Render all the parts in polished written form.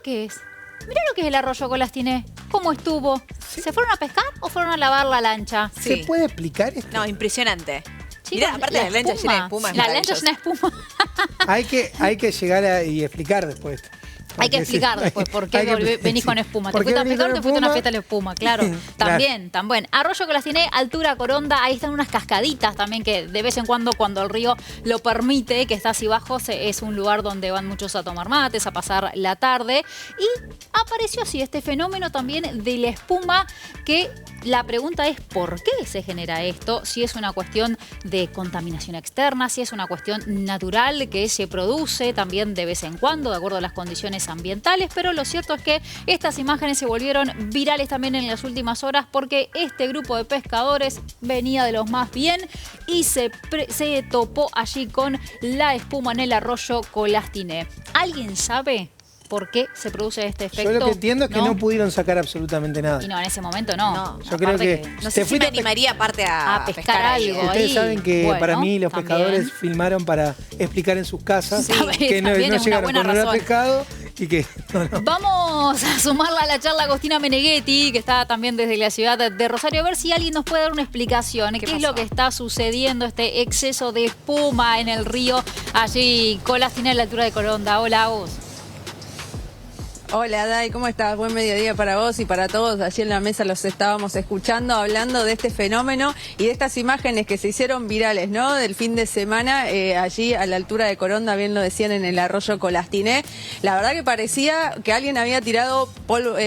que es. Mirá lo que es el arroyo Colastiné. ¿Cómo estuvo? Sí. ¿Se fueron a pescar o fueron a lavar la lancha? ¿Se Sí. puede explicar esto? No, impresionante. Chicos, Mirá, aparte la lancha llena de espuma. es La lancha maravilloso. llena de espuma. Hay que llegar y explicar después. Hay que Porque sí, explicar después por qué hay que- venís sí. con espuma. ¿Te ¿Por qué fuiste a venís pescar o con te fuiste a una espuma? fiesta de espuma? Claro, también, también. Arroyo Colastiné, altura Coronda, ahí están unas cascaditas también que de vez en cuando el río lo permite, que está así bajo, es un lugar donde van muchos a tomar mates, a pasar la tarde. Y apareció así este fenómeno también de la espuma, que la pregunta es ¿por qué se genera esto? Si es una cuestión de contaminación externa, si es una cuestión natural que se produce también de vez en cuando, de acuerdo a las condiciones ambientales, pero lo cierto es que estas imágenes se volvieron virales también en las últimas horas porque este grupo de pescadores venía de los más bien y se topó allí con la espuma en el arroyo Colastiné. ¿Alguien sabe por qué se produce este efecto? Yo lo que entiendo es que no pudieron sacar absolutamente nada. Y no, en ese momento no. No. Yo creo Aparte que No Te sé si fuiste me a animaría aparte a pescar ahí, algo. ¿eh? Ustedes ahí, saben que bueno, para mí los también. pescadores filmaron para explicar en sus casas Sí, que no también es una llegaron buena con olor a razón. pescado y que no. Vamos a sumarla a la charla a Agostina Meneghetti, que está también desde la ciudad de Rosario, a ver si alguien nos puede dar una explicación. ¿Qué es lo que está sucediendo, este exceso de espuma en el río allí, Colastiné a la altura de Coronda? Hola, vos. Hola Dai, ¿cómo estás? Buen mediodía para vos y para todos. Allí en la mesa los estábamos escuchando, hablando de este fenómeno y de estas imágenes que se hicieron virales, ¿no? Del fin de semana, allí a la altura de Coronda, bien lo decían, en el arroyo Colastiné. La verdad que parecía que alguien había tirado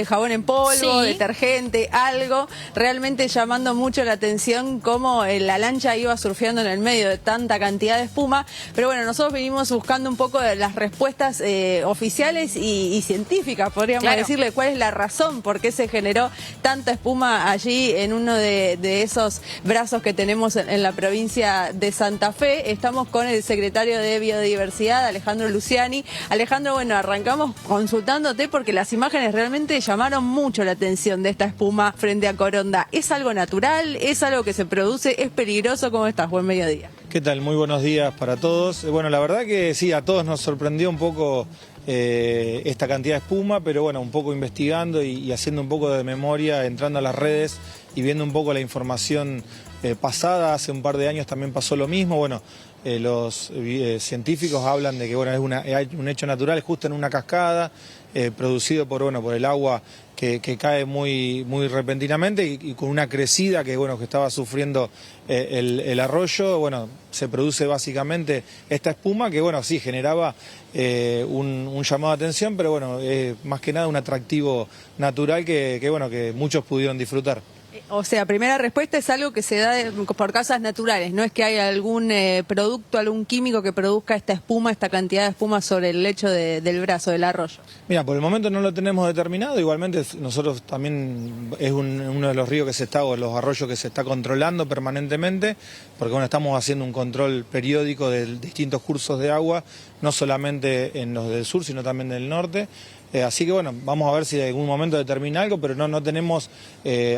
jabón en polvo, Sí. detergente, algo, realmente llamando mucho la atención cómo la lancha iba surfeando en el medio de tanta cantidad de espuma. Pero bueno, nosotros venimos buscando un poco de las respuestas oficiales y científicas, podríamos Claro. decirle cuál es la razón por qué se generó tanta espuma allí en uno de esos brazos que tenemos en la provincia de Santa Fe. Estamos con el secretario de Biodiversidad, Alejandro Luciani. Alejandro, bueno, arrancamos consultándote porque las imágenes realmente llamaron mucho la atención de esta espuma frente a Coronda. ¿Es algo natural? ¿Es algo que se produce? ¿Es peligroso? ¿Cómo estás? Buen mediodía. ¿Qué tal? Muy buenos días para todos. Bueno, la verdad que sí, a todos nos sorprendió un poco esta cantidad de espuma, pero bueno, un poco investigando y haciendo un poco de memoria, entrando a las redes y viendo un poco la información pasada. Hace un par de años también pasó lo mismo. Bueno, los científicos hablan de que bueno, hay un hecho natural justo en una cascada, producido por el agua que cae muy repentinamente y con una crecida que estaba sufriendo el arroyo. Bueno, se produce básicamente esta espuma que sí generaba un llamado de atención, pero más que nada un atractivo natural que muchos pudieron disfrutar. O sea, primera respuesta es algo que se da por causas naturales, no es que hay algún producto, algún químico que produzca esta espuma, esta cantidad de espuma sobre el lecho del brazo, del arroyo. Mira, por el momento no lo tenemos determinado, igualmente nosotros también es uno de los ríos que se está, o los arroyos que se está controlando permanentemente, porque estamos haciendo un control periódico de distintos cursos de agua, no solamente en los del sur, sino también del norte. Así que vamos a ver si en algún momento determina algo, pero no tenemos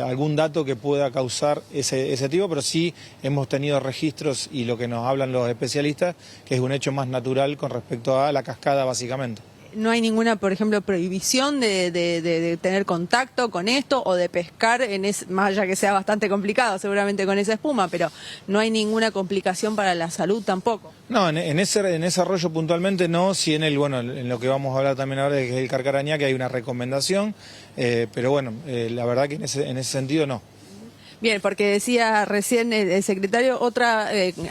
algún dato que pueda causar ese tipo, pero sí hemos tenido registros y lo que nos hablan los especialistas, que es un hecho más natural con respecto a la cascada básicamente. No hay ninguna, por ejemplo, prohibición de tener contacto con esto o de pescar, más allá que sea bastante complicado seguramente con esa espuma, pero no hay ninguna complicación para la salud tampoco. No, en ese arroyo puntualmente no, sí en lo que vamos a hablar también ahora, que es el Carcarañá, que hay una recomendación, pero la verdad que en ese sentido no. Bien, porque decía recién el secretario, otra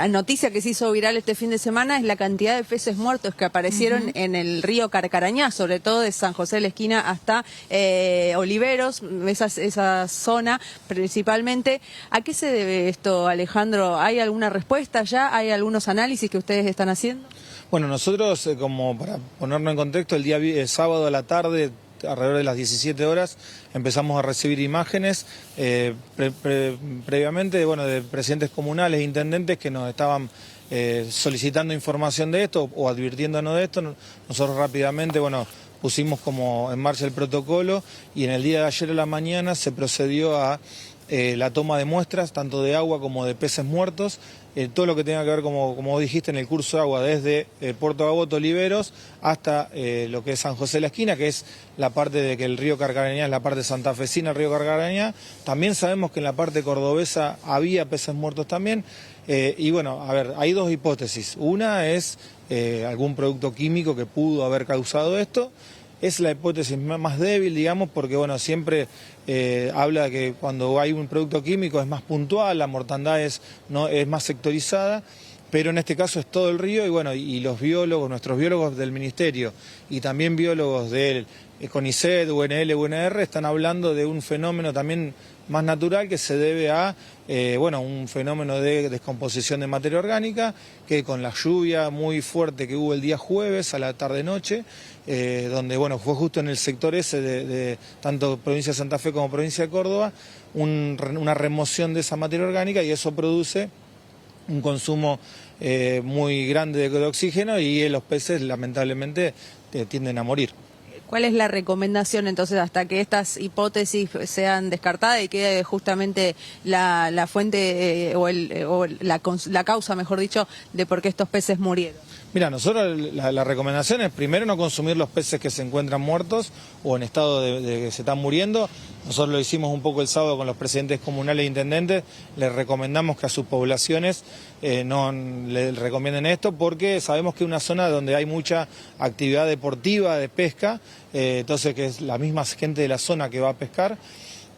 noticia que se hizo viral este fin de semana es la cantidad de peces muertos que aparecieron en el río Carcarañá, sobre todo de San José de la Esquina hasta Oliveros, esa zona principalmente. ¿A qué se debe esto, Alejandro? ¿Hay alguna respuesta ya? ¿Hay algunos análisis que ustedes están haciendo? Bueno, nosotros, como para ponernos en contexto, el día sábado a la tarde, alrededor de las 17 horas, empezamos a recibir imágenes previamente de presidentes comunales, intendentes que nos estaban solicitando información de esto o advirtiéndonos de esto. Nosotros rápidamente pusimos como en marcha el protocolo y en el día de ayer a la mañana se procedió a la toma de muestras, tanto de agua como de peces muertos, todo lo que tenga que ver, como dijiste en el curso de agua, desde Puerto Gaboto, Oliveros, hasta lo que es San José de la Esquina, que es la parte de que el río Carcarañá es la parte santafesina del río Carcarañá. También sabemos que en la parte cordobesa había peces muertos también. Y bueno, a ver, hay dos hipótesis. Una es algún producto químico que pudo haber causado esto. Es la hipótesis más débil, digamos, porque bueno, siempre habla de que cuando hay un producto químico es más puntual, la mortandad es más sectorizada, pero en este caso es todo el río y bueno, y los biólogos, nuestros biólogos del Ministerio y también biólogos del CONICET, UNL, UNR, están hablando de un fenómeno también más natural que se debe a un fenómeno de descomposición de materia orgánica, que con la lluvia muy fuerte que hubo el día jueves a la tarde-noche, donde bueno, fue justo en el sector ese de tanto provincia de Santa Fe como provincia de Córdoba, una remoción de esa materia orgánica y eso produce un consumo muy grande de oxígeno y los peces lamentablemente tienden a morir. ¿Cuál es la recomendación entonces hasta que estas hipótesis sean descartadas y quede justamente la fuente o la causa, mejor dicho, de por qué estos peces murieron? Mira, nosotros la recomendación es primero no consumir los peces que se encuentran muertos o en estado de que se están muriendo. Nosotros lo hicimos un poco el sábado con los presidentes comunales e intendentes. Les recomendamos que a sus poblaciones no le recomienden esto porque sabemos que es una zona donde hay mucha actividad deportiva de pesca, entonces que es la misma gente de la zona que va a pescar.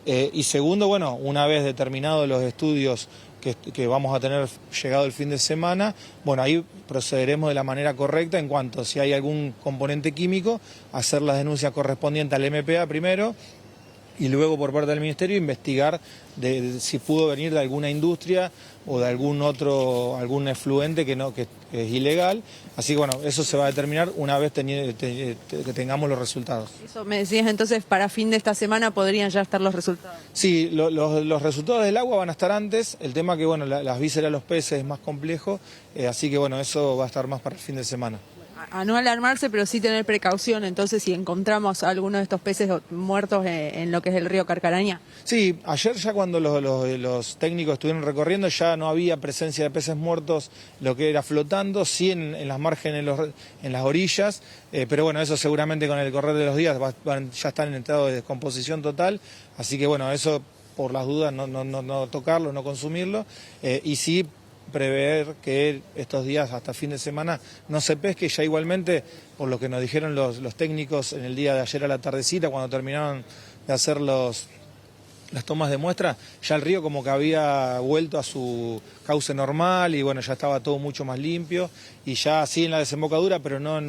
Y segundo, bueno, una vez determinados los estudios que vamos a tener llegado el fin de semana, bueno, ahí procederemos de la manera correcta en cuanto si hay algún componente químico, hacer las denuncias correspondientes al MPA primero y luego por parte del Ministerio investigar si pudo venir de alguna industria o de algún efluente que es ilegal. Así que bueno, eso se va a determinar una vez que tengamos los resultados. Eso me decías entonces, para fin de esta semana podrían ya estar los resultados. Sí, los resultados del agua van a estar antes. El tema que bueno, las vísceras de los peces es más complejo, así que bueno, eso va a estar más para el fin de semana. A no alarmarse, pero sí tener precaución, entonces, si encontramos alguno de estos peces muertos en lo que es el río Carcarañá. Sí, ayer ya cuando los técnicos estuvieron recorriendo ya no había presencia de peces muertos, lo que era flotando, sí en las márgenes, en las orillas, pero bueno, eso seguramente con el correr de los días ya están en estado de descomposición total, así que bueno, eso por las dudas no tocarlo, no consumirlo, y sí prever que estos días hasta fin de semana no se pesque. Ya igualmente, por lo que nos dijeron los técnicos en el día de ayer a la tardecita, cuando terminaron de hacer las tomas de muestra, ya el río como que había vuelto a su cauce normal y bueno, ya estaba todo mucho más limpio y ya sí en la desembocadura, pero no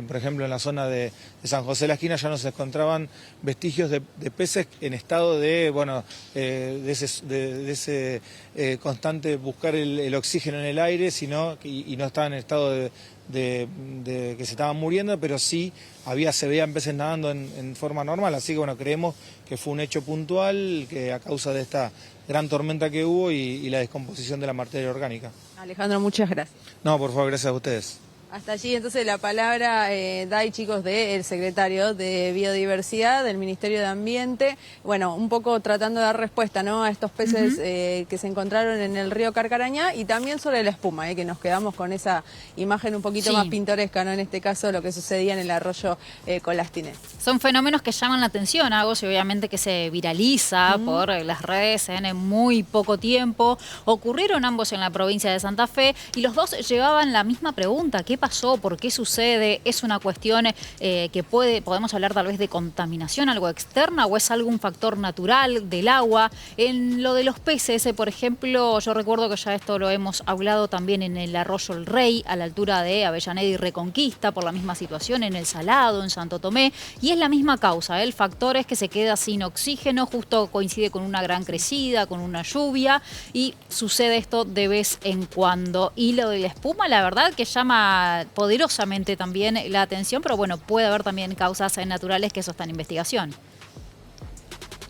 por ejemplo en la zona de San José de la Esquina ya no se encontraban vestigios de peces en estado de ese constante buscar el oxígeno en el aire, y no estaban en estado de que se estaban muriendo, pero sí se veían peces nadando en forma normal, así que bueno, creemos que fue un hecho puntual que a causa de esta gran tormenta que hubo y la descomposición de la materia orgánica. Alejandro, muchas gracias. No, por favor, gracias a ustedes. Hasta allí entonces la palabra, chicos, del secretario de Biodiversidad del Ministerio de Ambiente, bueno, un poco tratando de dar respuesta, ¿no?, a estos peces que se encontraron en el río Carcarañá y también sobre la espuma, que nos quedamos con esa imagen un poquito más pintoresca, ¿no?, en este caso lo que sucedía en el arroyo Colastiné. Son fenómenos que llaman la atención, Agos, y obviamente que se viraliza por las redes en muy poco tiempo. Ocurrieron ambos en la provincia de Santa Fe y los dos llevaban la misma pregunta: ¿qué pasó? ¿Por qué sucede? ¿Es una cuestión que podemos hablar tal vez de contaminación, algo externa, o es algún factor natural del agua? En lo de los peces, por ejemplo, yo recuerdo que ya esto lo hemos hablado también en el arroyo El Rey, a la altura de Avellaneda y Reconquista, por la misma situación, en el Salado, en Santo Tomé, y es la misma causa. El factor es que se queda sin oxígeno, justo coincide con una gran crecida, con una lluvia, y sucede esto de vez en cuando. Y lo de la espuma, la verdad que llama poderosamente también la atención, pero bueno, puede haber también causas naturales, que eso está en investigación.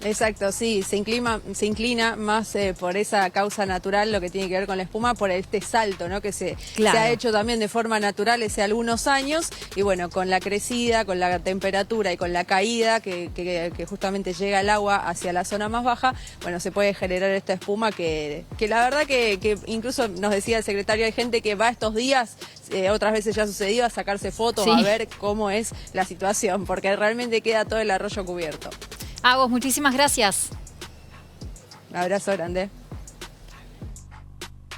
Exacto, sí, se inclina más por esa causa natural, lo que tiene que ver con la espuma, por este salto, ¿no? Que se ha hecho también de forma natural hace algunos años, y bueno, con la crecida, con la temperatura y con la caída que justamente llega el agua hacia la zona más baja, bueno, se puede generar esta espuma que la verdad que incluso nos decía el secretario, hay gente que va estos días, otras veces ya ha sucedido, a sacarse fotos, a ver cómo es la situación, porque realmente queda todo el arroyo cubierto. Agos, muchísimas gracias. Un abrazo grande.